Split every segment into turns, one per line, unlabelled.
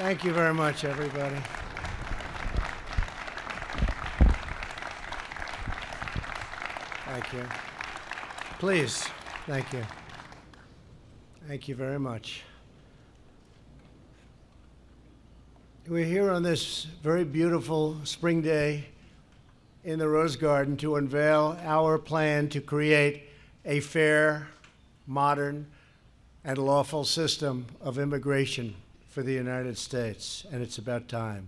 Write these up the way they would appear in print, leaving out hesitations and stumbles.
Thank you very much, everybody. Thank you. Please, thank you. Thank you very much. We're here on this very beautiful spring day in the Rose Garden to unveil our plan to create a fair, modern, and lawful system of immigration for the United States, and it's about time.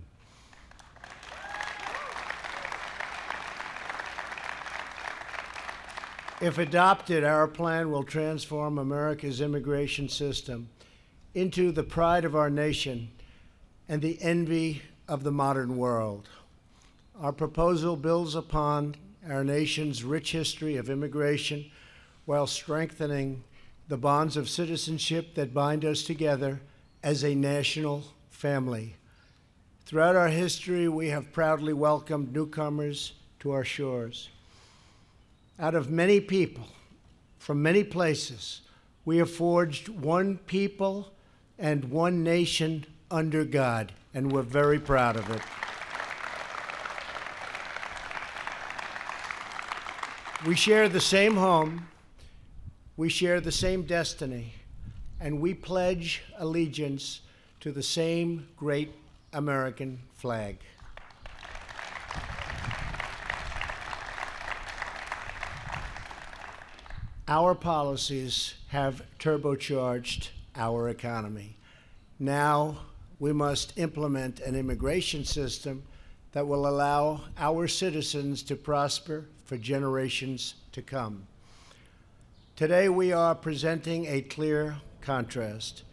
If adopted, our plan will transform America's immigration system into the pride of our nation and the envy of the modern world. Our proposal builds upon our nation's rich history of immigration while strengthening the bonds of citizenship that bind us together as a national family. Throughout our history, we have proudly welcomed newcomers to our shores. Out of many people, from many places, we have forged one people and one nation under God, and we're very proud of it. We share the same home, we share the same destiny, and we pledge allegiance to the same great American flag. Our policies have turbocharged our economy. Now we must implement an immigration system that will allow our citizens to prosper for generations to come. Today we are presenting a clear contrast.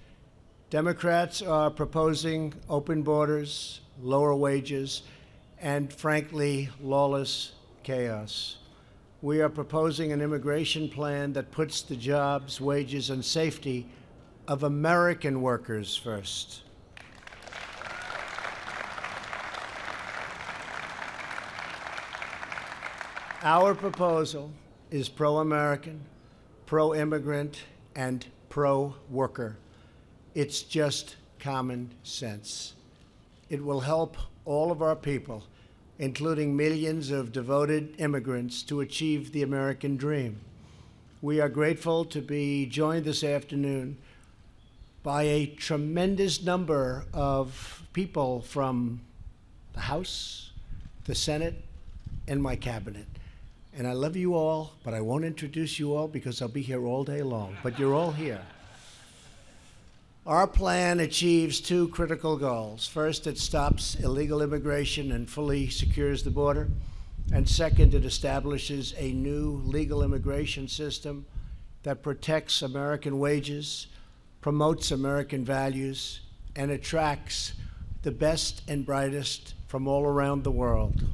Democrats are proposing open borders, lower wages, and frankly, lawless chaos. We are proposing an immigration plan that puts the jobs, wages, and safety of American workers first. Our proposal is pro-American, pro-immigrant, and pro-worker. It's just common sense. It will help all of our people, including millions of devoted immigrants, to achieve the American dream. We are grateful to be joined this afternoon by a tremendous number of people from the House, the Senate, and my cabinet. And I love you all, but I won't introduce you all because I'll be here all day long, but you're all here. Our plan achieves two critical goals. First, it stops illegal immigration and fully secures the border. And second, it establishes a new legal immigration system that protects American wages, promotes American values, and attracts the best and brightest from all around the world.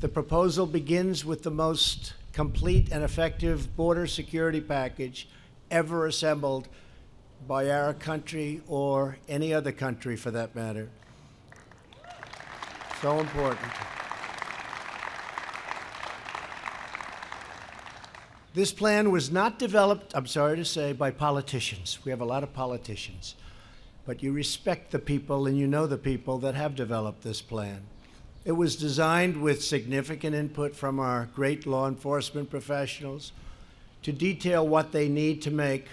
The proposal begins with the most complete and effective border security package ever assembled by our country or any other country for that matter. So important. This plan was not developed, I'm sorry to say, by politicians. We have a lot of politicians. But you respect the people and you know the people that have developed this plan. It was designed with significant input from our great law enforcement professionals to detail what they need to make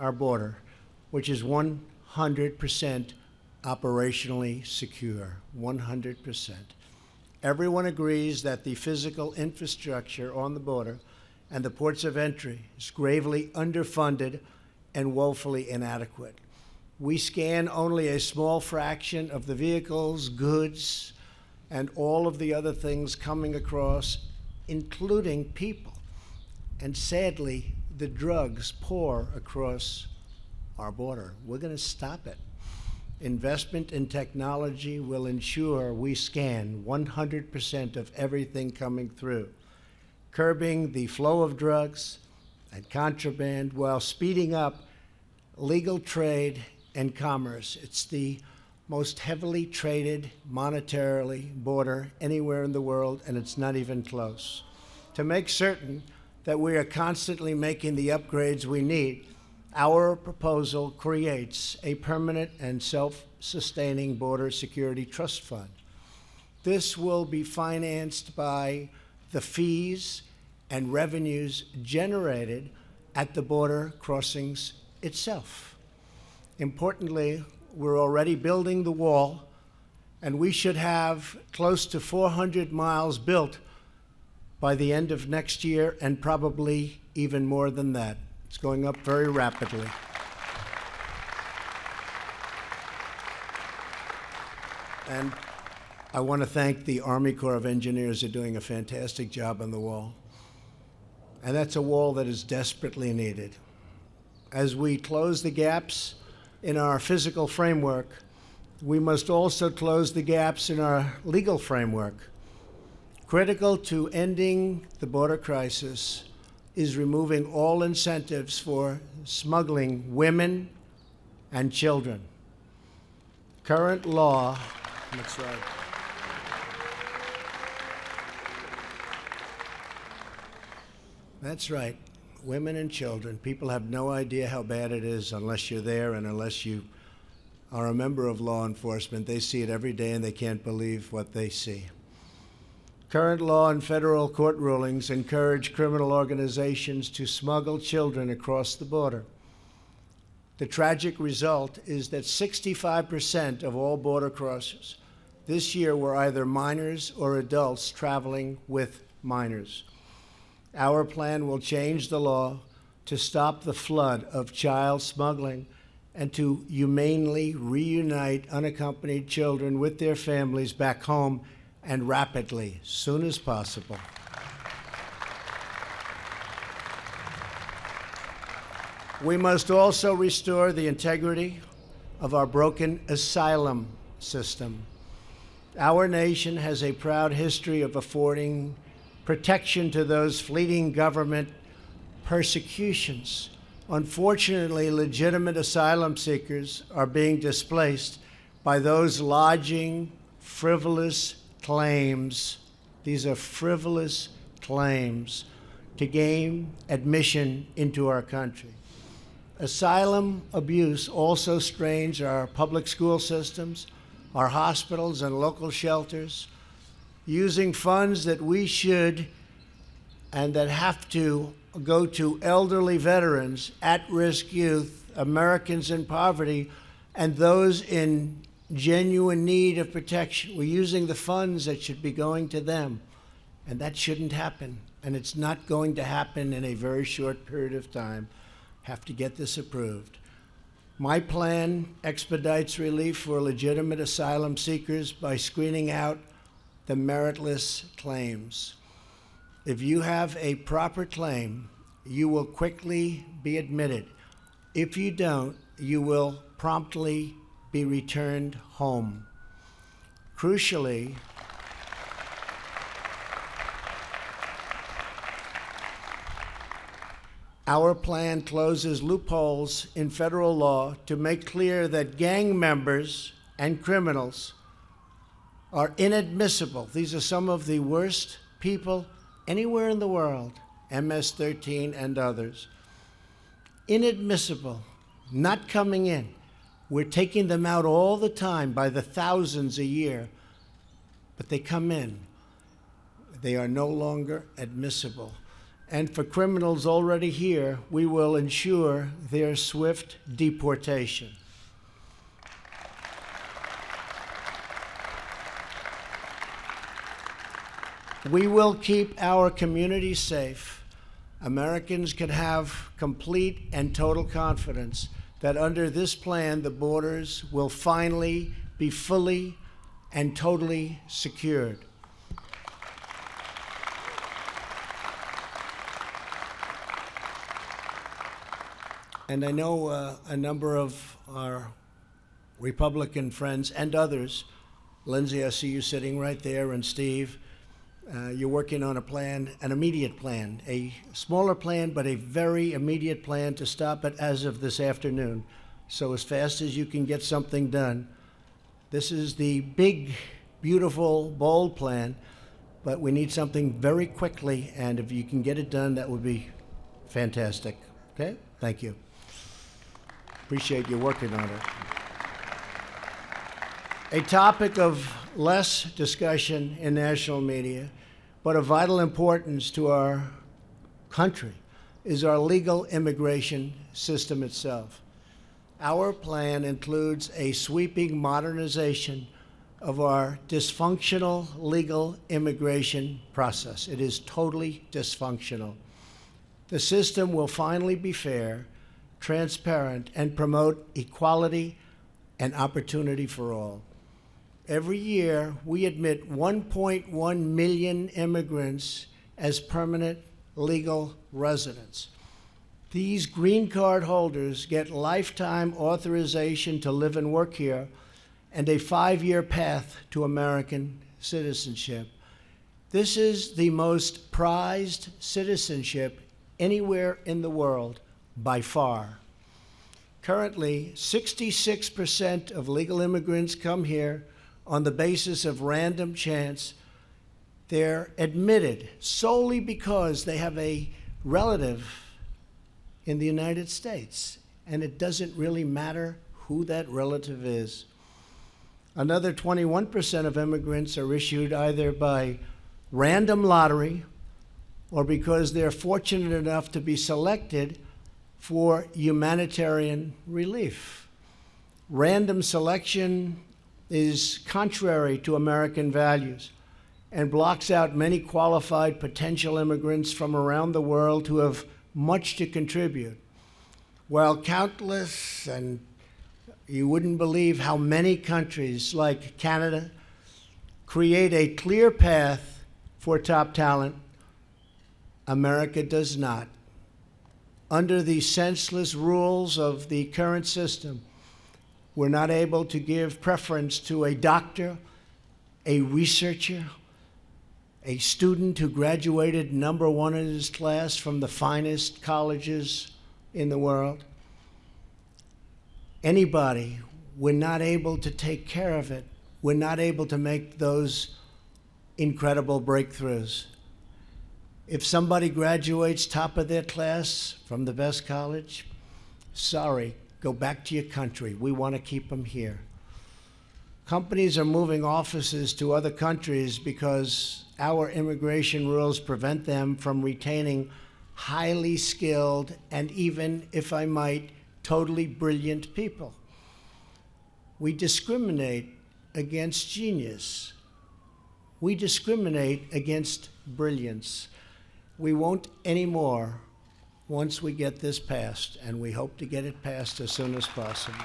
our border, which is 100% operationally secure, 100%. Everyone agrees that the physical infrastructure on the border and the ports of entry is gravely underfunded and woefully inadequate. We scan only a small fraction of the vehicles, goods, and all of the other things coming across, including people. And sadly, the drugs pour across our border. We're going to stop it. Investment in technology will ensure we scan 100% of everything coming through, curbing the flow of drugs and contraband while speeding up legal trade and commerce. It's the most heavily traded monetarily border anywhere in the world, and it's not even close. To make certain that we are constantly making the upgrades we need, our proposal creates a permanent and self-sustaining border security trust fund. This will be financed by the fees and revenues generated at the border crossings itself. Importantly, we're already building the wall, and we should have close to 400 miles built by the end of next year, and probably even more than that. It's going up very rapidly. And I want to thank the Army Corps of Engineers who are doing a fantastic job on the wall. And that's a wall that is desperately needed. As we close the gaps in our physical framework, we must also close the gaps in our legal framework. Critical to ending the border crisis is removing all incentives for smuggling women and children. Current law, that's right. That's right, women and children. People have no idea how bad it is unless you're there and unless you are a member of law enforcement. They see it every day and they can't believe what they see. Current law and federal court rulings encourage criminal organizations to smuggle children across the border. The tragic result is that 65% of all border crossers this year were either minors or adults traveling with minors. Our plan will change the law to stop the flood of child smuggling and to humanely reunite unaccompanied children with their families back home, and rapidly, soon as possible. We must also restore the integrity of our broken asylum system. Our nation has a proud history of affording protection to those fleeing government persecutions. Unfortunately, legitimate asylum seekers are being displaced by those lodging frivolous claims. These are frivolous claims to gain admission into our country. Asylum abuse also strains our public school systems, our hospitals and local shelters, using funds that we should and that have to go to elderly veterans, at-risk youth, Americans in poverty, and those in genuine need of protection. We're using the funds that should be going to them, and that shouldn't happen. And it's not going to happen in a very short period of time. Have to get this approved. My plan expedites relief for legitimate asylum seekers by screening out the meritless claims. If you have a proper claim, you will quickly be admitted. If you don't, you will promptly be returned home. Crucially, our plan closes loopholes in federal law to make clear that gang members and criminals are inadmissible. These are some of the worst people anywhere in the world, MS-13 and others. Inadmissible, not coming in. We're taking them out all the time by the thousands a year, but they come in. They are no longer admissible. And for criminals already here, we will ensure their swift deportation. We will keep our communities safe. Americans can have complete and total confidence that under this plan, the borders will finally be fully and totally secured. And I know a number of our Republican friends and others, Lindsay, I see you sitting right there, and Steve, you're working on a plan, an immediate plan, a smaller plan, but a very immediate plan to stop it as of this afternoon. So as fast as you can get something done. This is the big, beautiful, bold plan, but we need something very quickly, and if you can get it done, that would be fantastic. Okay? Thank you. Appreciate you working on it. A topic of less discussion in national media, but of vital importance to our country, is our legal immigration system itself. Our plan includes a sweeping modernization of our dysfunctional legal immigration process. It is totally dysfunctional. The system will finally be fair, transparent, and promote equality and opportunity for all. Every year, we admit 1.1 million immigrants as permanent legal residents. These green card holders get lifetime authorization to live and work here and a 5-year path to American citizenship. This is the most prized citizenship anywhere in the world by far. Currently, 66% of legal immigrants come here on the basis of random chance. They're admitted solely because they have a relative in the United States, and it doesn't really matter who that relative is. Another 21% of immigrants are issued either by random lottery or because they're fortunate enough to be selected for humanitarian relief. Random selection is contrary to American values and blocks out many qualified potential immigrants from around the world who have much to contribute. While countless, and you wouldn't believe how many countries like Canada create a clear path for top talent, America does not. Under the senseless rules of the current system, we're not able to give preference to a doctor, a researcher, a student who graduated number one in his class from the finest colleges in the world. Anybody, we're not able to take care of it. We're not able to make those incredible breakthroughs. If somebody graduates top of their class from the best college, sorry, go back to your country. We want to keep them here. Companies are moving offices to other countries because our immigration rules prevent them from retaining highly skilled and even, if I might, totally brilliant people. We discriminate against genius. We discriminate against brilliance. We won't anymore once we get this passed, and we hope to get it passed as soon as possible.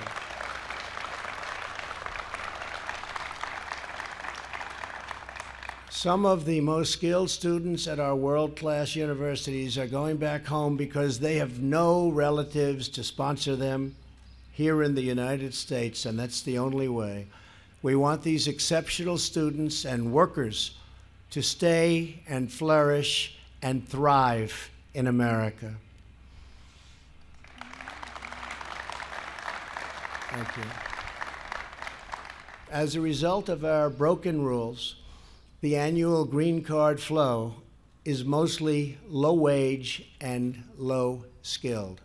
Some of the most skilled students at our world-class universities are going back home because they have no relatives to sponsor them here in the United States, and that's the only way. We want these exceptional students and workers to stay and flourish and thrive in America. Thank you. As a result of our broken rules, the annual green card flow is mostly low-wage and low-skilled.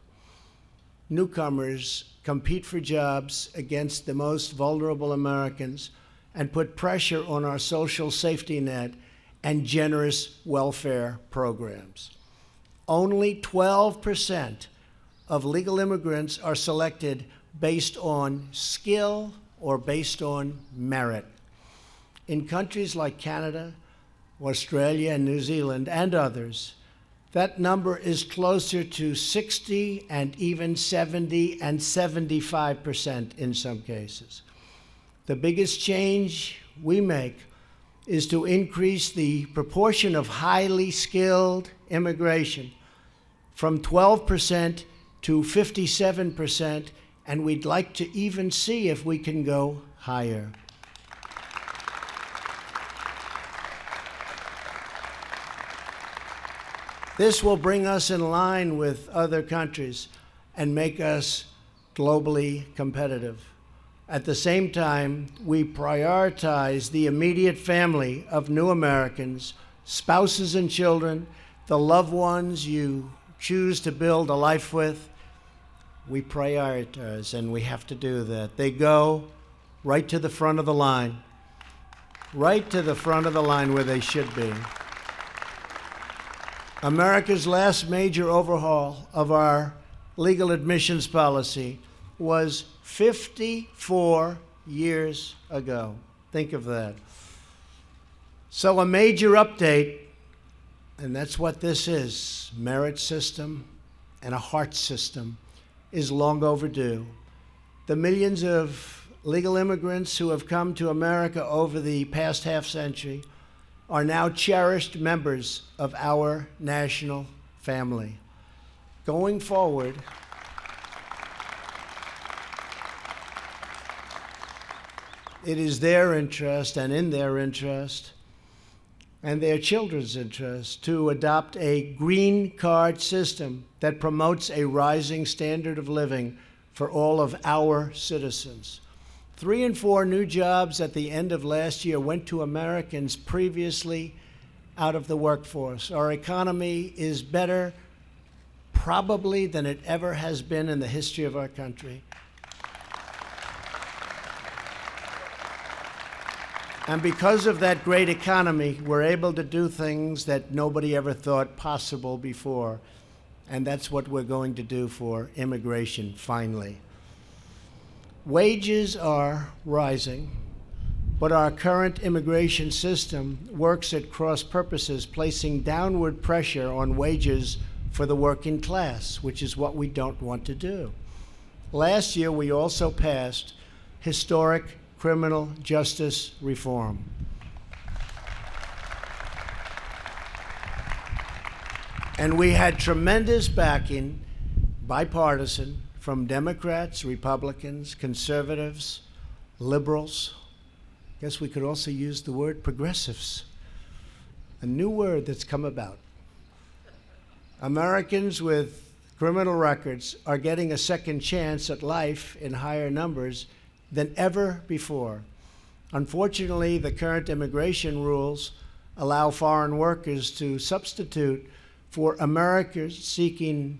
Newcomers compete for jobs against the most vulnerable Americans and put pressure on our social safety net and generous welfare programs. Only 12% of legal immigrants are selected based on skill or based on merit. In countries like Canada, Australia, and New Zealand, and others, that number is closer to 60 and even 70 and 75% in some cases. The biggest change we make is to increase the proportion of highly skilled immigration from 12% to 57%, and we'd like to even see if we can go higher. This will bring us in line with other countries and make us globally competitive. At the same time, we prioritize the immediate family of new Americans, spouses and children, the loved ones you choose to build a life with. We prioritize, and we have to do that. They go right to the front of the line, right to the front of the line where they should be. America's last major overhaul of our legal admissions policy was 54 years ago. Think of that. So a major update, and that's what this is, merit system and a heart system, is long overdue. The millions of legal immigrants who have come to America over the past half century are now cherished members of our national family. Going forward, it is their interest and in their interest and their children's interest to adopt a green card system that promotes a rising standard of living for all of our citizens. 3 in 4 new jobs at the end of last year went to Americans previously out of the workforce. Our economy is better probably than it ever has been in the history of our country. And because of that great economy, we're able to do things that nobody ever thought possible before. And that's what we're going to do for immigration, finally. Wages are rising, but our current immigration system works at cross purposes, placing downward pressure on wages for the working class, which is what we don't want to do. Last year, we also passed historic criminal justice reform. And we had tremendous backing, bipartisan, from Democrats, Republicans, conservatives, liberals. I guess we could also use the word progressives, a new word that's come about. Americans with criminal records are getting a second chance at life in higher numbers than ever before. Unfortunately, the current immigration rules allow foreign workers to substitute for Americans seeking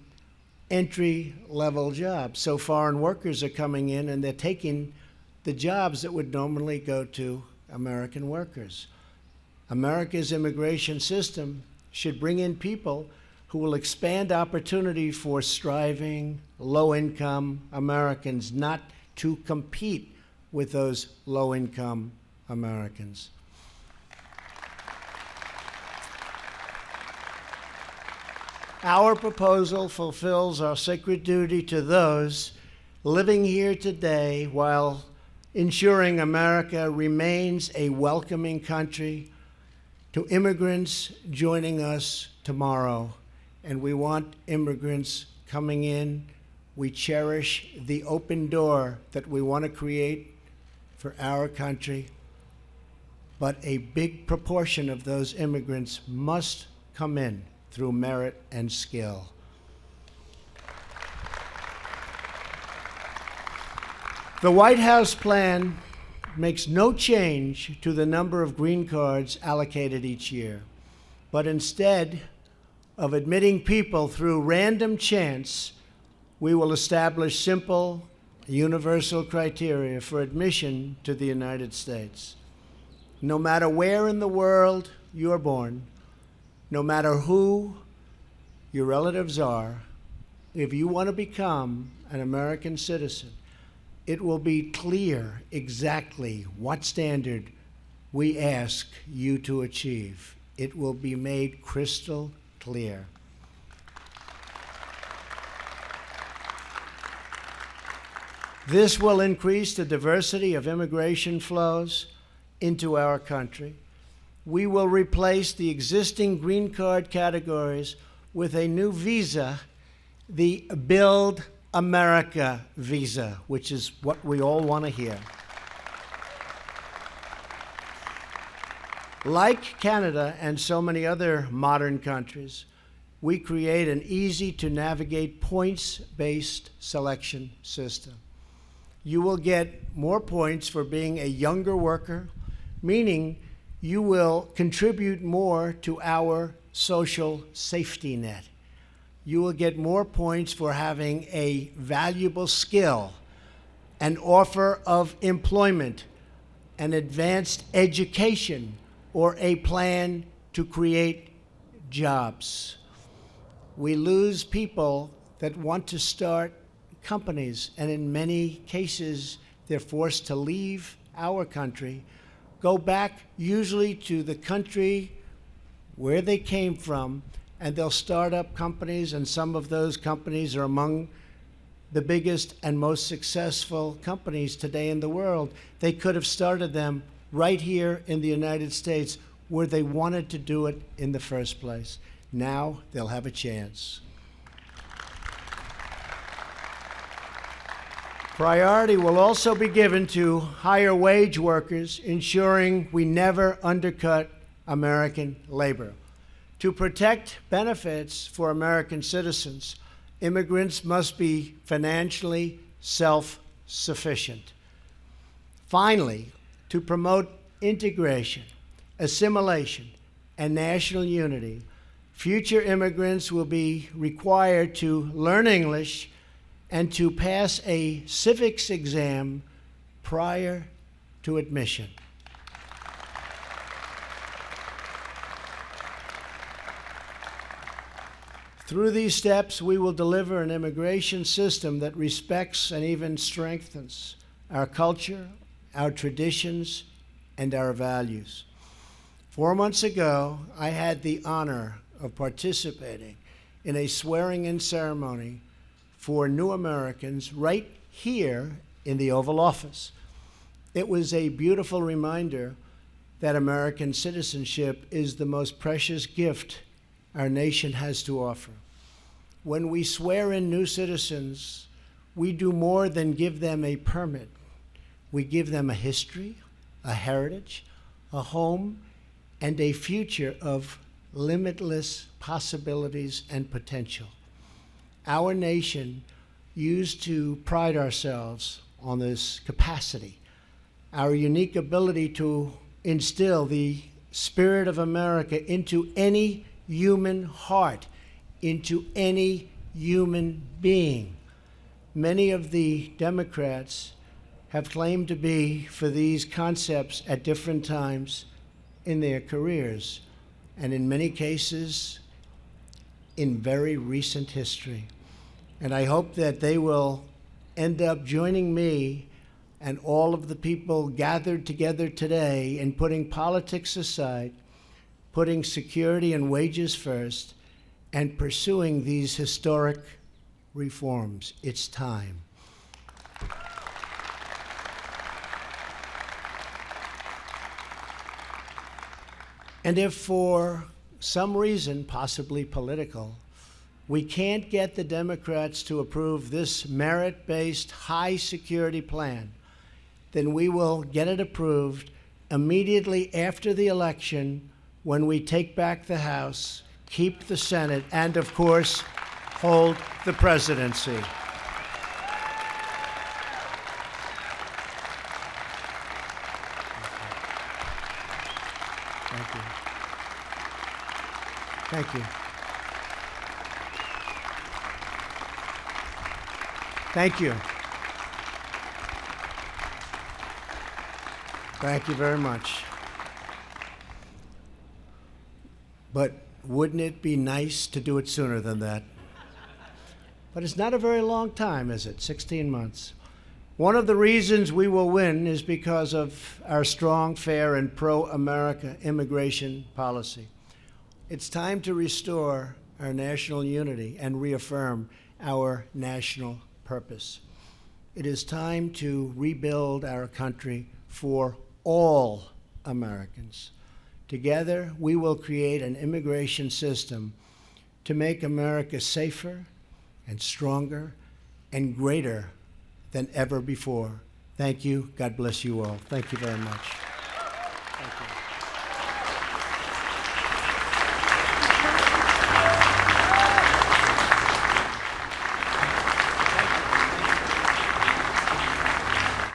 entry-level jobs. So foreign workers are coming in and they're taking the jobs that would normally go to American workers. America's immigration system should bring in people who will expand opportunity for striving, low-income Americans, not to compete with those low-income Americans. Our proposal fulfills our sacred duty to those living here today while ensuring America remains a welcoming country to immigrants joining us tomorrow. And we want immigrants coming in. We cherish the open door that we want to create for our country. But a big proportion of those immigrants must come in through merit and skill. The White House plan makes no change to the number of green cards allocated each year, but instead of admitting people through random chance, we will establish simple, universal criteria for admission to the United States. No matter where in the world you're born, no matter who your relatives are, if you want to become an American citizen, it will be clear exactly what standard we ask you to achieve. It will be made crystal clear. This will increase the diversity of immigration flows into our country. We will replace the existing green card categories with a new visa, the Build America visa, which is what we all want to hear. Like Canada and so many other modern countries, we create an easy-to-navigate points-based selection system. You will get more points for being a younger worker, meaning you will contribute more to our social safety net. you will get more points for having a valuable skill, an offer of employment, an advanced education, or a plan to create jobs. We lose people that want to start companies, and in many cases, they're forced to leave our country, go back usually to the country where they came from, and they'll start up companies, and some of those companies are among the biggest and most successful companies today in the world. They could have started them right here in the United States where they wanted to do it in the first place. Now they'll have a chance. Priority will also be given to higher wage workers, ensuring we never undercut American labor. To protect benefits for American citizens, immigrants must be financially self-sufficient. Finally, to promote integration, assimilation, and national unity, future immigrants will be required to learn English and to pass a civics exam prior to admission. Through these steps, we will deliver an immigration system that respects and even strengthens our culture, our traditions, and our values. 4 months ago, I had the honor of participating in a swearing-in ceremony for new Americans right here in the Oval Office. It was a beautiful reminder that American citizenship is the most precious gift our nation has to offer. When we swear in new citizens, we do more than give them a permit. We give them a history, a heritage, a home, and a future of limitless possibilities and potential. Our nation used to pride ourselves on this capacity, our unique ability to instill the spirit of America into any human heart, into any human being. Many of the Democrats have claimed to be for these concepts at different times in their careers, and in many cases, in very recent history. And I hope that they will end up joining me and all of the people gathered together today in putting politics aside, putting security and wages first, and pursuing these historic reforms. It's time. And if for some reason, possibly political, we can't get the Democrats to approve this merit-based, high-security plan, then we will get it approved immediately after the election when we take back the House, keep the Senate, and, of course, hold the presidency. Thank you. Thank you. Thank you. Thank you very much. But wouldn't it be nice to do it sooner than that? But it's not a very long time, is it? 16 months. One of the reasons we will win is because of our strong, fair, and pro-America immigration policy. It's time to restore our national unity and reaffirm our national purpose. It is time to rebuild our country for all Americans. Together, we will create an immigration system to make America safer and stronger and greater than ever before. Thank you. God bless you all. Thank you very much.